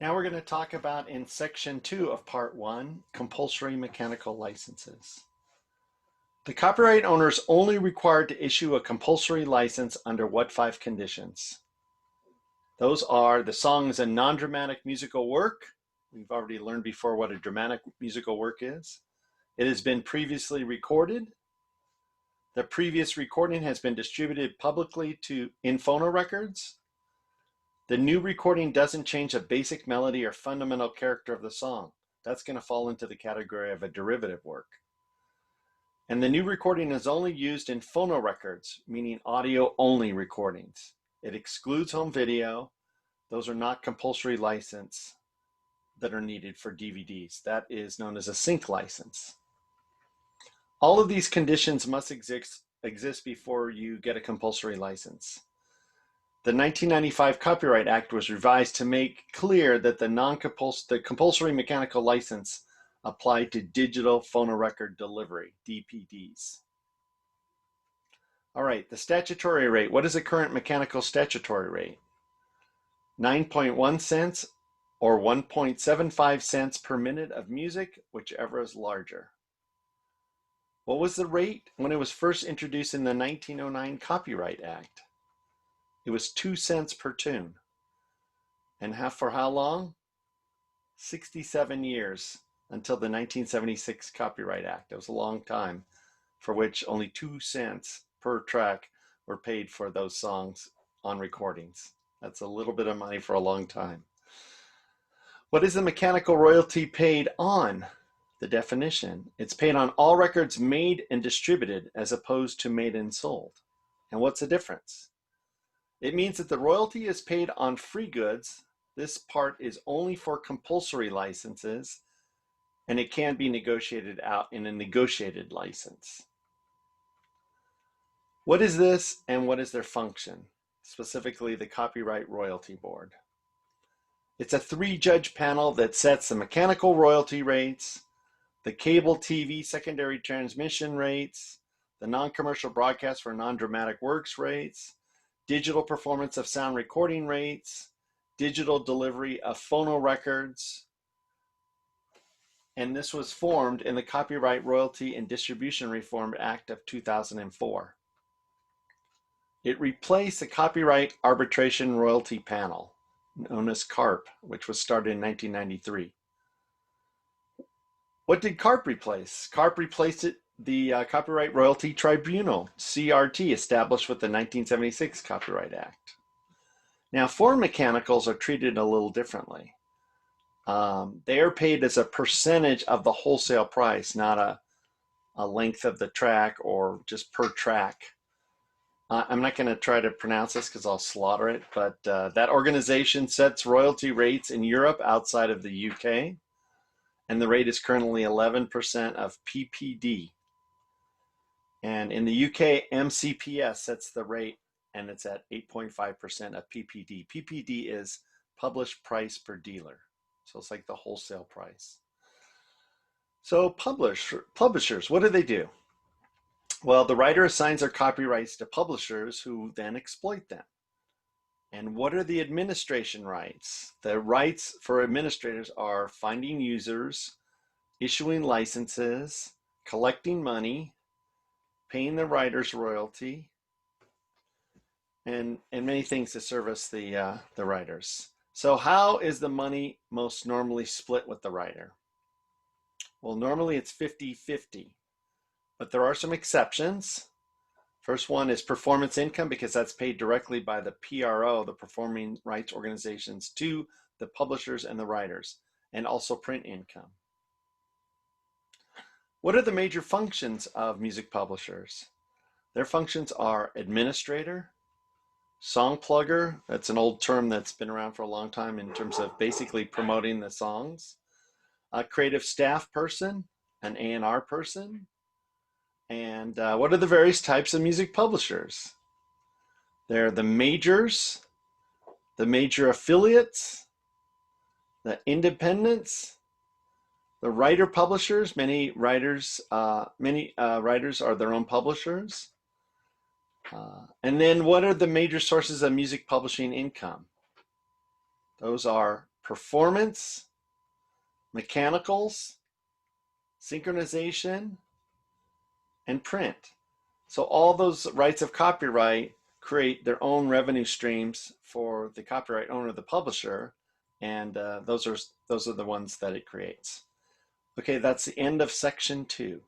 Now we're going to talk about in section 2 of part 1, compulsory mechanical licenses. The copyright owner is only required to issue a compulsory license under what 5 conditions? Those are: the song is a non-dramatic musical work. We've already learned before what a dramatic musical work is. It has been previously recorded. The previous recording has been distributed publicly in phonorecords. The new recording doesn't change the basic melody or fundamental character of the song. That's going to fall into the category of a derivative work. And the new recording is only used in phonorecords, meaning audio-only recordings. It excludes home video. Those are not compulsory license that are needed for DVDs. That is known as a sync license. All of these conditions must exist before you get a compulsory license. The 1995 Copyright Act was revised to make clear that the compulsory mechanical license applied to digital phonorecord delivery, DPDs. All right, the statutory rate. What is the current mechanical statutory rate? 9.1 cents or 1.75 cents per minute of music, whichever is larger. What was the rate when it was first introduced in the 1909 Copyright Act? It was 2 cents per tune. And for how long? 67 years, until the 1976 Copyright Act. It was a long time, for which only 2 cents per track were paid for those songs on recordings. That's a little bit of money for a long time. What is the mechanical royalty paid on? The definition: it's paid on all records made and distributed as opposed to made and sold. And what's the difference? It means that the royalty is paid on free goods. This part is only for compulsory licenses, and it can be negotiated out in a negotiated license. What is this and what is their function? Specifically, the Copyright Royalty Board. It's a 3-judge panel that sets the mechanical royalty rates, the cable TV secondary transmission rates, the non-commercial broadcast for non-dramatic works rates, digital performance of sound recording rates, digital delivery of phonorecords. And this was formed in the Copyright Royalty and Distribution Reform Act of 2004. It replaced the Copyright Arbitration Royalty Panel, known as CARP, which was started in 1993. What did CARP replace? CARP replaced the Copyright Royalty Tribunal, CRT, established with the 1976 Copyright Act. Now, foreign mechanicals are treated a little differently. They are paid as a percentage of the wholesale price, not a length of the track or just per track. I'm not going to try to pronounce this because I'll slaughter it, but that organization sets royalty rates in Europe outside of the UK, and the rate is currently 11% of PPD. And in the UK, MCPS sets the rate, and it's at 8.5% of PPD. PPD is published price per dealer. So it's like the wholesale price. So publishers, what do? Well, the writer assigns their copyrights to publishers who then exploit them. And what are the administration rights? The rights for administrators are finding users, issuing licenses, collecting money, paying the writer's royalty, and many things to service the writers. So how is the money most normally split with the writer? Well, normally it's 50-50, but there are some exceptions. First one is performance income, because that's paid directly by the PRO, the performing rights organizations, to the publishers and the writers, and also print income. What are the major functions of music publishers? Their functions are administrator, song plugger, that's an old term that's been around for a long time in terms of basically promoting the songs, a creative staff person, an A&R person, and what are the various types of music publishers? They're the majors, the major affiliates, the independents, the writer publishers. Many writers are their own publishers. And then what are the major sources of music publishing income? Those are performance, mechanicals, synchronization, and print. So all those rights of copyright create their own revenue streams for the copyright owner, the publisher, and those are the ones that it creates. Okay, that's the end of section 2.